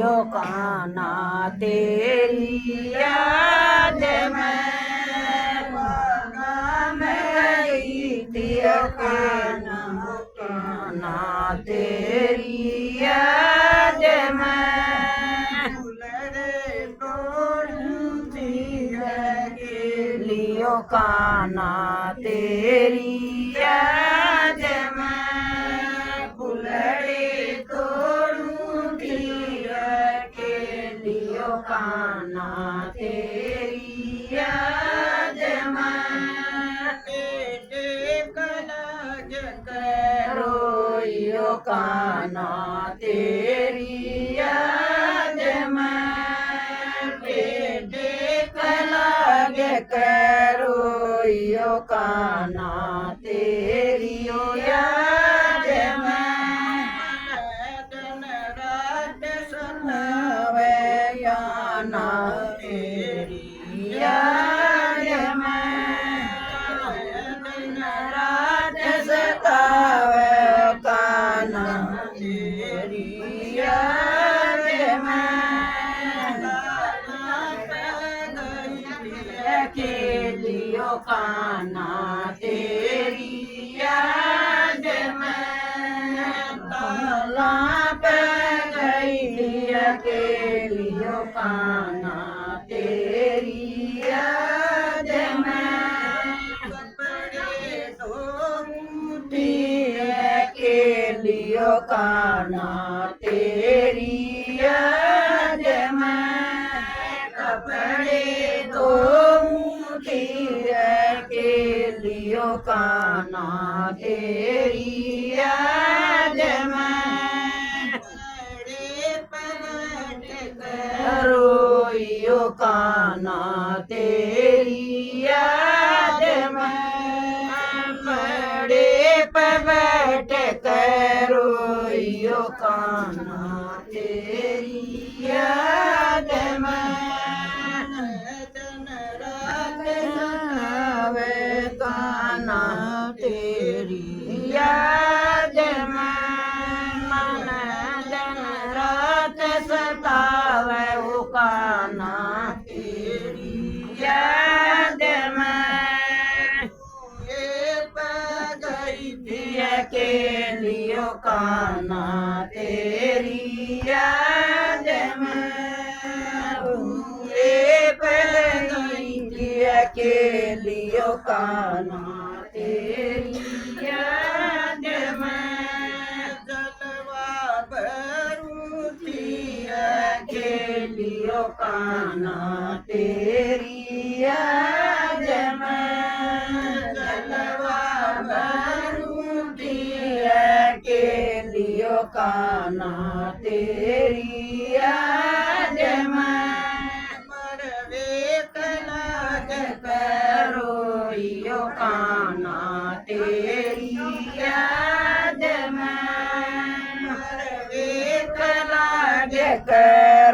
लियो कान्हा तेरी याद में लियो कान्हा तेरी याद में लियो कान्हा तेरी याद में फुलड़े तोड़ूं के लियो कान्हा तेरी याद में रोइयो कान्हा तेरी याद में रोइयो कान्हा तेरी याद में दिन रात सुनावे याना तेरी याद में दिन रात सतावे कान्हा तेरी याद में के लियो कान्हा तेरी याद में कमला पे गई के लियो कान्हा तेरी याद में कपड़े धोती के लियो कान्हा तेरी याद में कपड़े के लियो कान्हा तेरी याद में रोइयो कान्हा तेरी याद में बड़े पे बैठ कर रोइयो कान्हा तेरी याद में कान्हा तेरी याद में मन दिन रात सतावे वो कान्हा तेरी याद में के लियो कान्हा तेरी याद में के लियो कान्हा तेरी याद में जलवा भरूती के लियो कान्हा तेरी याद में जलवा भरूती के लियो कान्हा तेरी याद में रोइयो कान्हा तेरी याद में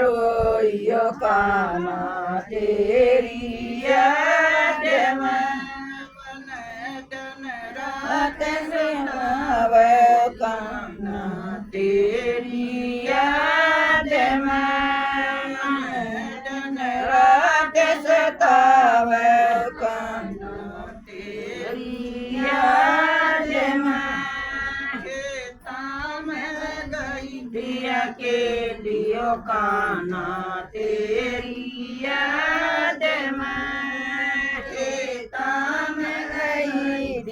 रोइयो कान्हा तेरी याद में दिन रात सुनावे कान्हा तेरी याद में दिन रात सतावे याद में खेता में गई के लियो कान्हा तेरी याद में खेता में गई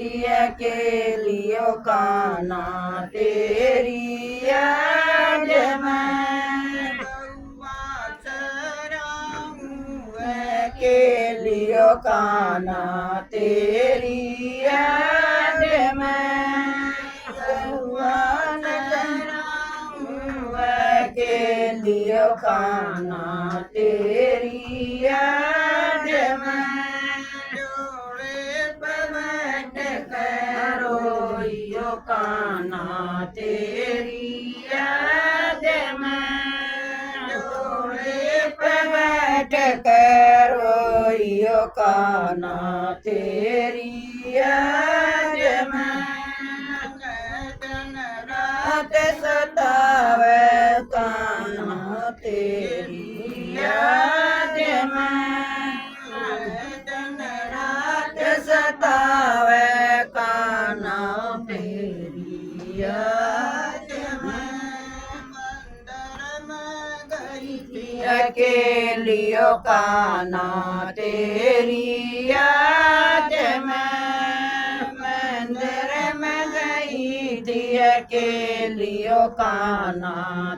के लियो कान्हा तेरी याद में के लियो कान्हा तेरी याद में के लियो कान्हा तेरी याद में जोड़े पे बैठ कर रोइयो कान्हा तेरी याद में जोड़े पे बैठ कर रोइयो कान्हा तेरी याद में दिन रात सतावे कान्हा लियो काना तेरी याद में मंदिर में गई थी अकेलियो काना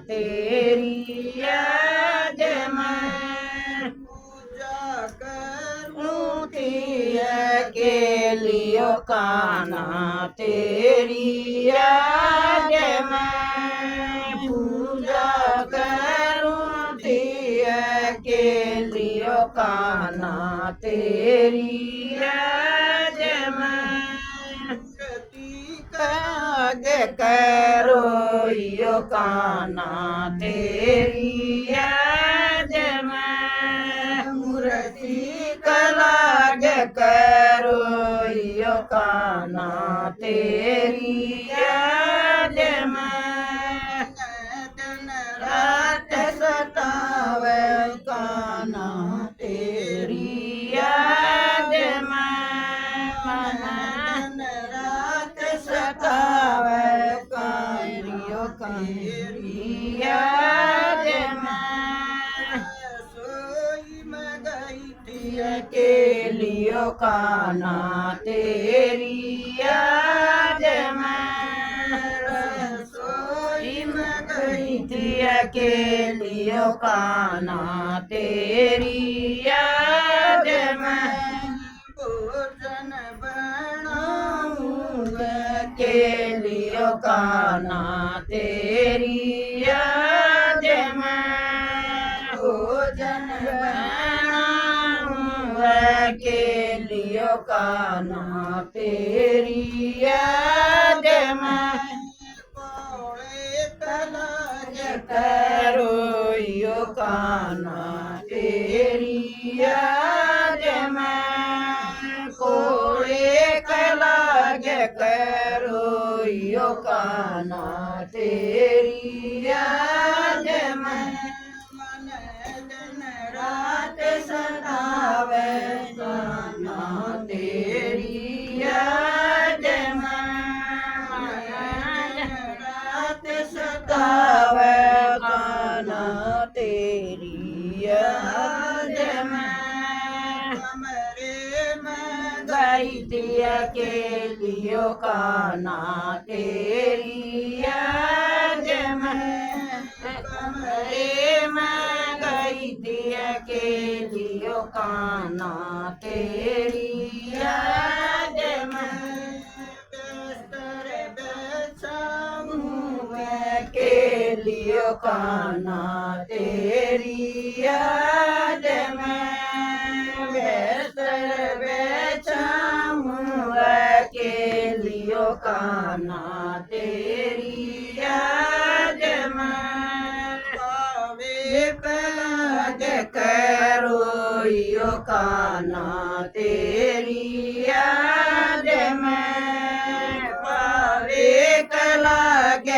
तेरी याद में पूजा करूं थी अकेलियो काना तेरी याद में पूजा करूं थी अकेलियो काना तेरी याद में आगे करो यो काना तेरी याद में मूर्ति कलाग करो यो काना तेरी याद में दिन रात सतावे काना तेरी याद में सतावे कारियो कारी याद में सोई में गई थी अकेलियो काना तेरी याद में सोई में गई थी अकेलियो काना तेरी याद में भोजन अकेलियो काना तेरी याद में भोजन अकेलियो काना तेरी याद में कोड़े तलाज करो यो काना तेरी याद में कोड़े कलाग करो यो काना तेरी याद में मन दिन रात सतावे काना तेरी याद में मन रात सतावे काना तेरी याद में कमरे में गई थी अकेलियो काना तेरी याद में कमरे में गई थी अकेलियो काना तेरी याद में बिस्तर बिछाऊं अकेलियो काना तेरी याद में बिस्तर बिछाऊं अकेलियो काना तेरी याद में पावे पलाग करो यो काना तेरी याद में पावे कलाग